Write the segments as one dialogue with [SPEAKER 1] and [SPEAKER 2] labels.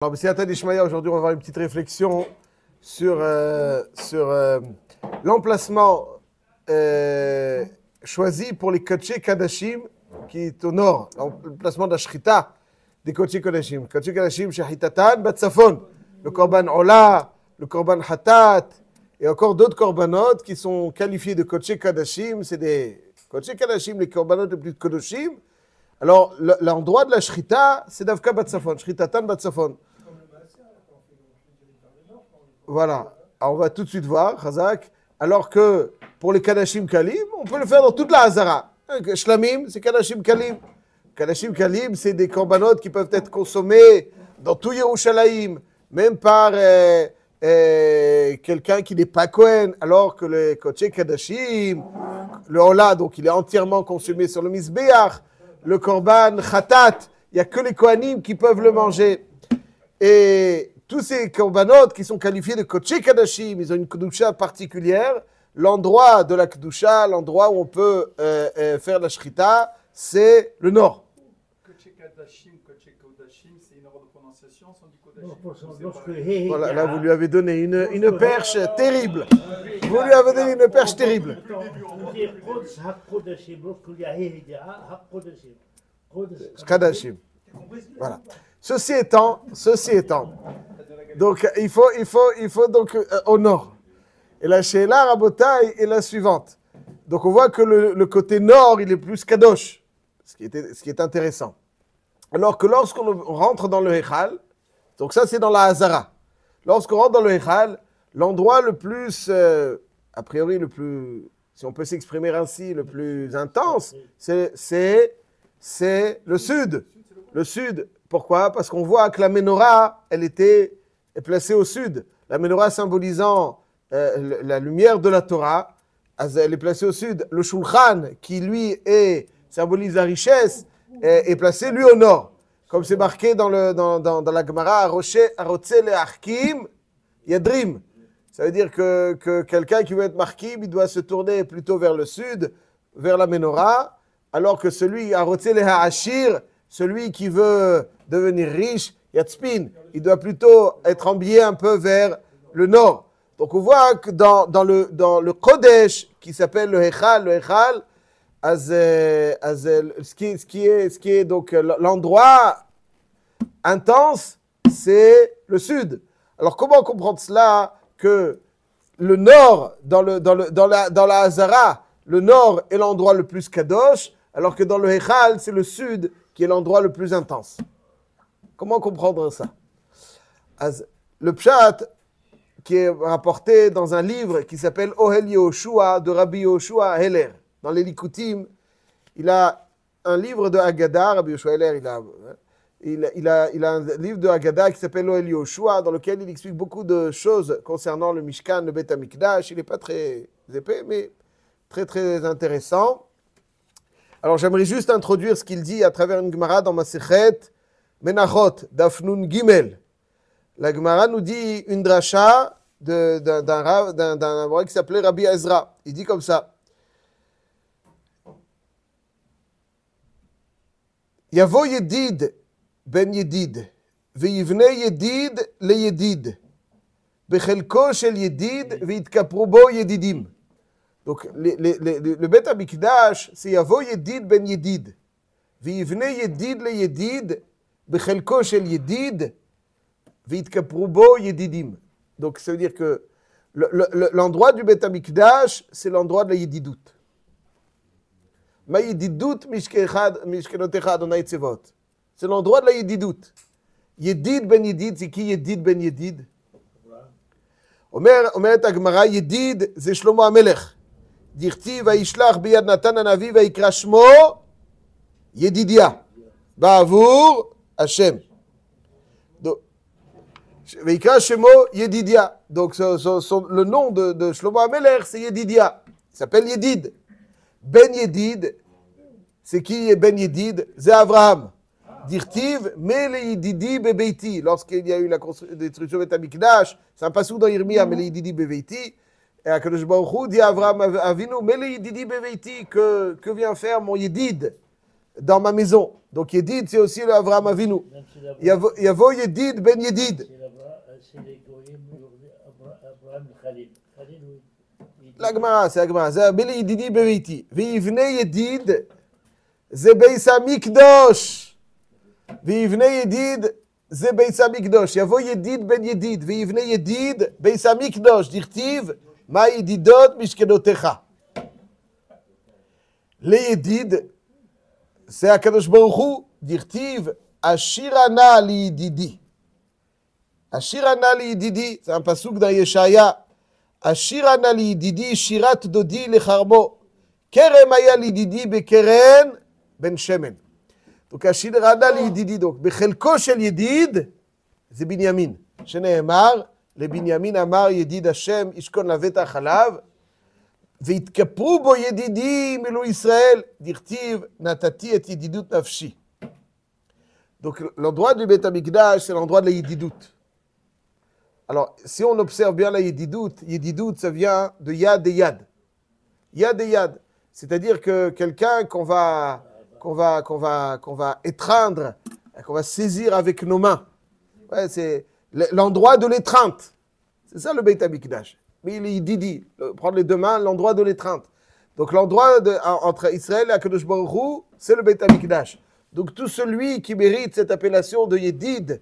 [SPEAKER 1] Alors, B'Siyata Dishmaya, aujourd'hui, on va avoir une petite réflexion sur l'emplacement choisi pour les Kodesh Kadashim qui est au nord, l'emplacement de la Shrita des Kodesh Kadashim. Kodesh Kadashim, Shahitatan, Batsafon, le Korban Ola, le Korban Hatat, et encore d'autres Korbanot qui sont qualifiés de Kodesh Kadashim. C'est des Kodesh Kadashim, les Korbanot les plus Kodoshim. Alors, l'endroit de la Shrita, c'est Davka Batsafon, Shritatan Batsafon. Voilà. Alors, on va tout de suite voir, Chazak. Alors que pour les Kadashim Kalim, on peut le faire dans toute la Hazara. Shlamim, c'est Kadashim Kalim. Kadashim Kalim, c'est des korbanot qui peuvent être consommés dans tout Yerushalayim, même par quelqu'un qui n'est pas Kohen, alors que le Kodesh Kadashim, le Ola, donc il est entièrement consommé sur le Mizbeach, le Korban Khatat, il n'y a que les Kohanim qui peuvent le manger. Et tous ces korbanot qui sont qualifiés de Kodesh Kadashim, ils ont une kedusha particulière. L'endroit de la kedusha, l'endroit où on peut faire la shrita, c'est le nord.
[SPEAKER 2] Kodesh Kadashim, c'est une ordre de prononciation, sans du Kodashim.
[SPEAKER 1] Voilà, là vous lui avez donné une perche terrible. Vous lui avez donné une perche terrible. Kadashim. Voilà. Ceci étant, donc il faut donc au nord. Et la Sheila Rabotai est la suivante. Donc on voit que le côté nord, il est plus kadosh, ce qui est intéressant. Alors que lorsqu'on rentre dans le Hechal, donc ça c'est dans la Hazara. Lorsqu'on rentre dans le Hechal, l'endroit le plus, a priori le plus, si on peut s'exprimer ainsi, le plus intense, c'est le sud. Le sud. Pourquoi? Parce qu'on voit que la menorah, elle est placée au sud. La menorah symbolisant la lumière de la Torah, elle est placée au sud. Le shulchan, qui lui symbolise la richesse, est placé lui au nord. Comme c'est marqué dans la Gemara, Arotze le'achkim yadrim. Ça veut dire que quelqu'un qui veut être markim, il doit se tourner plutôt vers le sud, vers la menorah, alors que celui, Arotze le'ha'ashir, celui qui veut devenir riche, Yatspin, il doit plutôt être embillé un peu vers le nord. Donc on voit que dans le Kodesh, qui s'appelle le Hechal, ce qui est donc l'endroit intense, c'est le sud. Alors comment comprendre cela que le nord, dans la Hazara, le nord est l'endroit le plus kadosh, alors que dans le Hechal, c'est le sud qui est l'endroit le plus intense. Comment comprendre ça? Le pshat qui est rapporté dans un livre qui s'appelle Ohel Yehoshua de Rabbi Yehoshua Heller. Dans les Likutim, il a un livre de Haggadah, Rabbi Yehoshua Heller, il a un livre de Haggadah qui s'appelle Ohel Yehoshua, dans lequel il explique beaucoup de choses concernant le Mishkan, le Beth HaMikdash. Il n'est pas très épais, mais très très intéressant. Alors j'aimerais juste introduire ce qu'il dit à travers une Gemara dans Masechet Menachot, Dafnun Gimel. La Gemara nous dit une dracha d'un roi qui s'appelait Rabbi Ezra. Il dit comme ça. Yavo Yedid ben Yedid, ve'yivne Yedid le Yedid, bechelko shel Yedid ve'itkapru bo Yedidim. Donc, le Beth HaMikdash, c'est Yavo Yedid ben Yedid. Ve'yivne Yedid le Yedid, bechelko shel Yedid, ve'itkapru bo Yedidim. Donc, ça veut dire que l'endroit du Beth HaMikdash, c'est l'endroit de la Yedidout. Ma Yedidout mishkenotecha Adonai Tzevot. C'est l'endroit de la Yedidout. Yedid ben Yedid, c'est qui Yedid ben Yedid? אומרת הגמרא, ידיד זה שלמה המלך. דכתיב וישלח ביד נתן הנביא ויקרא שמו ידידיה בעבור השם. ויקרא שמו ידידיה. Donc le nom de Shlomo HaMelech, c'est Yedidia. Il s'appelle Yedid. Ben Yedid, c'est qui est Ben Yedid? C'est Abraham. Dirtiv, mais les Yedidi bebeiti. Lorsqu'il y a eu la destruction de Beth HaMikdash, c'est un passage dans Yirmiyah, mais les Yedidi bebeiti. Et Akadosh Baruch Hu dit à Abraham Avinu, mais les Yedidi bebeiti, que vient faire mon Yedid dans ma maison. Donc Yedid, c'est aussi le Avraham Avinu. Yavo Yedid ben Yedid. La Gemara, c'est la Gemara. C'est Beli Yedidi Beveiti. Vivne Yedid, ze Beis HaMikdosh. Vivne Yedid, ze Beis HaMikdosh. Yavo Yedid ben Yedid. Vivne Yedid, Beis HaMikdosh. Dirtiv, ma Yedidot mishkedotecha. Les Yedid, c'est Akadosh Baruch Hu, dirtiv, Ashirana li Yedidi. Ashirana li Yedidi, c'est un pasuk dans Yeshaya. Ashirana li Yedidi, shirat dodi lecharmo. Kerem aya li Yedidi bekeren ben shemen. Donc Ashirana li Yedidi, donc bechelko shel Yedid, c'est Binyamin. Sheneemar, le Binyamin amar Yedid Hashem, ishkon lavetach alav. והתכפרו בו ידידים אלו ישראל, דכתיב, נתתי את ידידות נפשי. Donc l'endroit du Beth Amikdash, c'est l'endroit de la yedidout. Alors, si on observe bien la yedidout, yedidout, ça vient de yad et yad. Yad et yad. C'est-à-dire que quelqu'un qu'on va étreindre, qu'on va saisir avec nos mains. Ouais, c'est l'endroit de l'étreinte. C'est ça le Beth Amikdash. Mais il est didi, prendre les deux mains, l'endroit de l'étreinte. Donc l'endroit entre Israël et Akadosh Baruch Hu, c'est le Beit HaMikdash. Donc tout celui qui mérite cette appellation de Yedid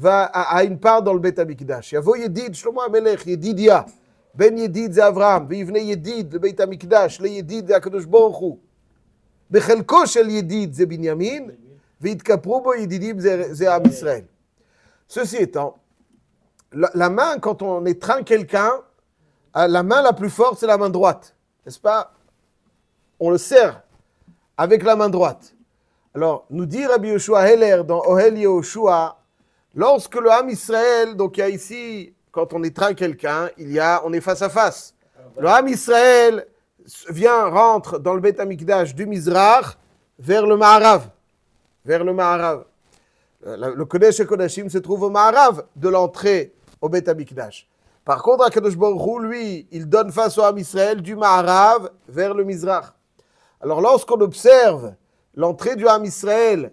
[SPEAKER 1] a une part dans le Beit HaMikdash. Yavo Yedid, Shlomo HaMelech, Yedidia. Ben Yedid c'est Avraham, Vivne Yedid, le Beit HaMikdash, le Yedid c'est Akadosh Baruch Hu. Bechelko shel Yedid c'est Binyamin, V'itkapru bo Yedidim c'est Am Israël. Ceci étant, la main, quand on étreint quelqu'un, la main la plus forte, c'est la main droite. N'est-ce pas? On le serre avec la main droite. Alors, nous dit Rabbi Yoshua Heller dans Ohel Yehoshua, lorsque le Ham Israël, donc il y a ici, quand on étreint quelqu'un, on est face à face. Le Ham Israël rentre dans le Beit HaMikdash du Mizrach vers le Ma'arav. Vers le Ma'arav. Le Kodesh et Kodashim se trouve au Ma'arav de l'entrée au Beit HaMikdash. Par contre, Akadosh Baruch Hu, lui, il donne face au Ham Israël du Ma'arav vers le Mizrach. Alors, lorsqu'on observe l'entrée du Ham Israël,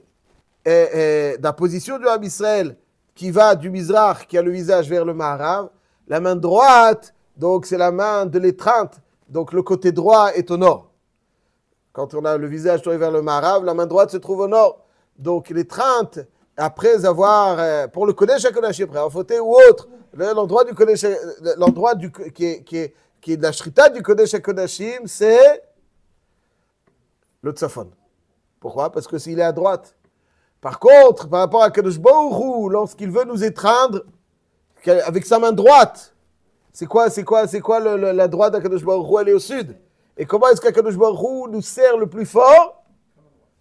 [SPEAKER 1] la position du Ham Israël qui va du Mizrach, qui a le visage vers le Ma'arav, la main droite, donc c'est la main de l'étreinte, donc le côté droit est au nord. Quand on a le visage tourné vers le Ma'arav, la main droite se trouve au nord. Donc l'étreinte, après avoir, pour le Kodesh HaKodashim, après avoir fauté ou autre, l'endroit du Kodesh, l'endroit qui est de la Shrita du Kodesh HaKodashim, c'est le Tzafon. Pourquoi? Parce que s'il est à droite. Par contre, par rapport à Kadosh Baruch Hu, lorsqu'il veut nous étreindre, avec sa main droite, c'est quoi la droite d'Akadosh Baruch Hu? Elle est au sud. Et comment est-ce qu'Akadosh Baruch Hu nous serre le plus fort?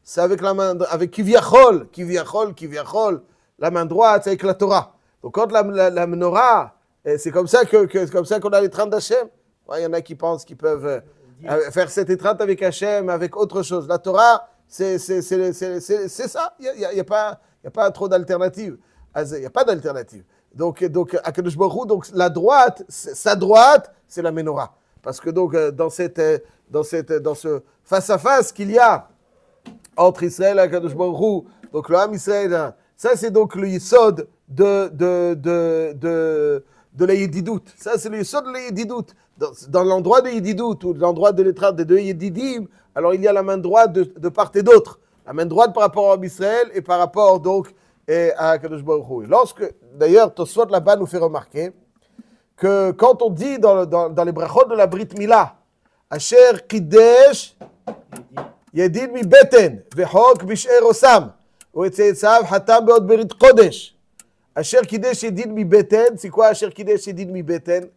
[SPEAKER 1] C'est avec la main, avec Kivyachol, la main droite, c'est avec la Torah. Donc quand la menorah, c'est comme ça qu'on a l'étreinte d'Hachem. Il y en a qui pensent qu'ils peuvent faire cette étreinte avec Hachem, avec autre chose. La Torah, c'est ça. Il n'y a pas trop d'alternatives. Il n'y a pas d'alternative. Donc Akadosh Baruch Hu, donc la droite, sa droite, c'est la menorah. Parce que donc dans ce face à face qu'il y a entre Israël et Akadosh Baruch Hu, donc le Ham Israël, ça c'est donc le yesod de la yedidout. Ça c'est le yesod de la yedidout. Dans l'endroit de yedidout ou l'endroit de l'étreinte des deux yedidim, alors il y a la main droite de part et d'autre. La main droite par rapport au Ham Israël et par rapport donc à Akadosh Baruch Hu. D'ailleurs, Tosfot là-bas nous fait remarquer que quand on dit dans les brachot de la Brit Mila, Asher Kidesh Yedid mi beten, vechok bish'er osam, ou etzeitzav hatam beot berit kodesh. Asher Kidesh Yedid mi beten, c'est quoi Asher Kidesh Yedid mi beten?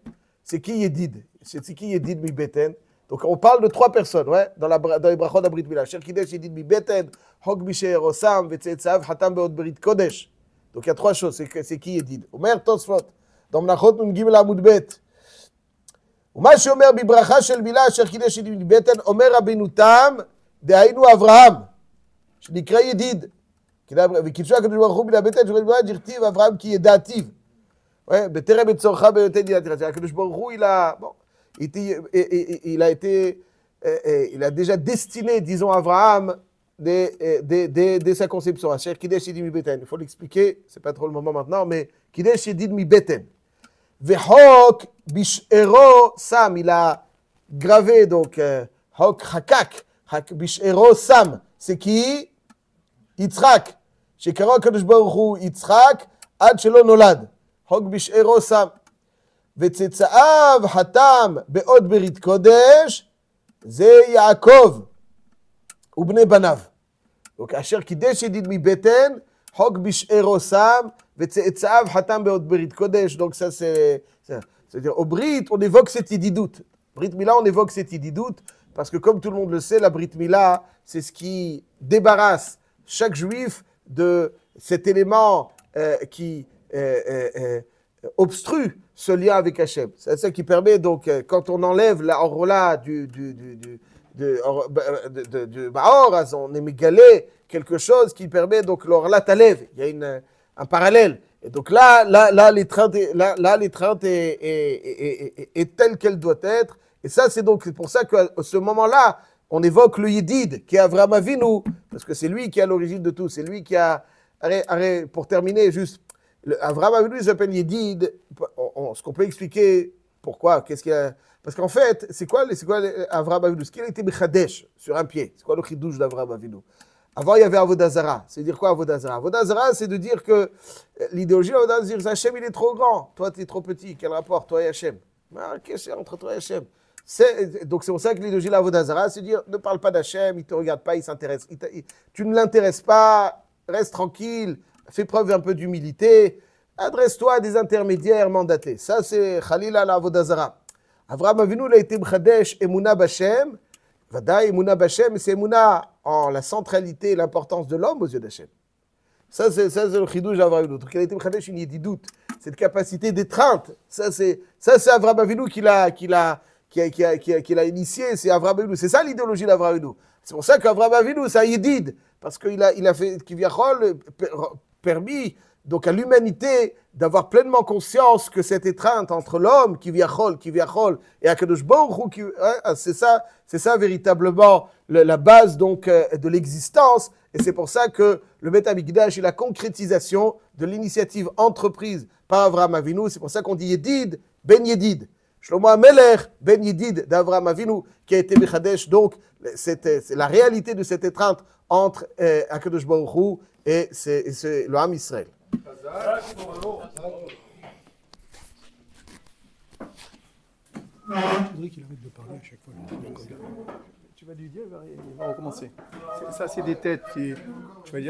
[SPEAKER 1] C'est qui Yedid? C'est qui Yedid mi beten? Donc on parle de trois personnes, ouais, dans les brachot de la Brit Mila. Asher Kidesh Yedid mi beten, chok bish'er osam, vetzeitzav hatam beot berit kodesh. Donc il y a trois choses, c'est qui Yedid? Omer Tosfot, dans Menachot Nun Gimel Amud Bet. ומה שאומר בברכה של מילה אשר קידש ידיד מבטן, אומר רבינו תם, דהיינו אברהם, שנקרא ידיד. וקידשו הקדוש ברוך הוא מן הבטן, שבן דכתיב אברהם כי ידעתיו. בטרם בצורך ביותר ידעתיו. הקדוש ברוך הוא, il a déjà destiné, disons, Abraham dès sa conception. Asher Kidesh Yedid Mi Beten. Il faut l'expliquer, c'est pas trop le moment maintenant, mais Kidesh Yedid Mi Beten. Vehok Bish'ero Sam, il a gravé donc Hok Hakak, Bish'ero Sam, c'est qui? Yitzhak. Shekaro Kadosh Baruch Hu Yitzhak, Ad Shelo Nolad. Hok Bish'ero Sam. וצאצאיו חתם בעוד ברית קודש, זה יעקב ובני בניו. וכאשר קידש ידיד מבטן, חוק בשארו שם, וצאצאיו חתם בעוד ברית קודש. Donc ça c'est-à-dire au Brit, on évoque cette yedidout. Brit Mila, on évoque cette yedidout, parce que comme tout le monde le sait, la Brit Mila, c'est ce qui débarrasse chaque juif de cet élément qui obstrue ce lien avec Hachem. C'est ça qui permet, donc, quand on enlève la orla du Maor, on est mégalé quelque chose qui permet, donc, l'orla t'enlève. Il y a un parallèle. Et donc là l'étreinte est telle qu'elle doit être. Et ça, c'est donc pour ça qu'à ce moment-là, on évoque le Yedid, qui est Avraham Avinu, parce que c'est lui qui est à l'origine de tout. C'est lui qui a... Pour terminer, juste... Avraham Avinu, il s'appelle Yedid. Ce qu'on peut expliquer, pourquoi, qu'est-ce qu'il a... Parce qu'en fait, c'est quoi Avraham Avinu? Ce qu'il a été Bechadesh, sur un pied. C'est quoi le chidouche d'Avraham Avinu? Avant, il y avait Avodah Zara. C'est dire quoi Avodah Zara? Avodah Zara, c'est de dire que l'idéologie d'Avodah Zara, c'est dire Hachem, il est trop grand. Toi, tu es trop petit. Quel rapport, toi et Hachem? Qu'est-ce entre toi et Hachem? Donc, c'est pour ça que l'idéologie de l'Avodah Zara, c'est dire ne parle pas d'Hachem, il ne te regarde pas, il s'intéresse. Tu ne l'intéresses pas, reste tranquille. Fais preuve un peu d'humilité, adresse-toi à des intermédiaires mandatés. Ça, c'est Khalila l'Avodah Zara. Avraham Avinu, il a été Bchadesh Emunah Bashem. Vadaï, Emunah Bashem, c'est Emunah en la centralité et l'importance de l'homme aux yeux d'Hachem. Ça, c'est le chidouche d'Avraham Avinu. Donc, il a été Bchadesh une yedidout, cette capacité d'étreinte. Ça, c'est Avraham Avinu qui l'a initié. C'est Avraham Avinu. C'est ça l'idéologie d'Avraham Avinu. C'est pour ça qu'Avraham Avinu, c'est un yedid. Parce qu'il a fait, permis donc à l'humanité d'avoir pleinement conscience que cette étreinte entre l'homme qui et Akadosh Baruch Hu, c'est ça véritablement la base donc de l'existence, et c'est pour ça que le Beth Amikdash est la concrétisation de l'initiative entreprise par Avraham Avinu. C'est pour ça qu'on dit Yedid ben Yedid. Shlomo HaMelech ben Yedid d'Avraham Avinu qui a été Mechadesh, donc c'est la réalité de cette étreinte entre Akadosh Baruch Hu et c'est le Ham Israël.
[SPEAKER 2] Je voudrais qu'il arrête de parler à chaque fois. Tu vas lui dire, il va recommencer. Ça, c'est des têtes qui... Tu vas dire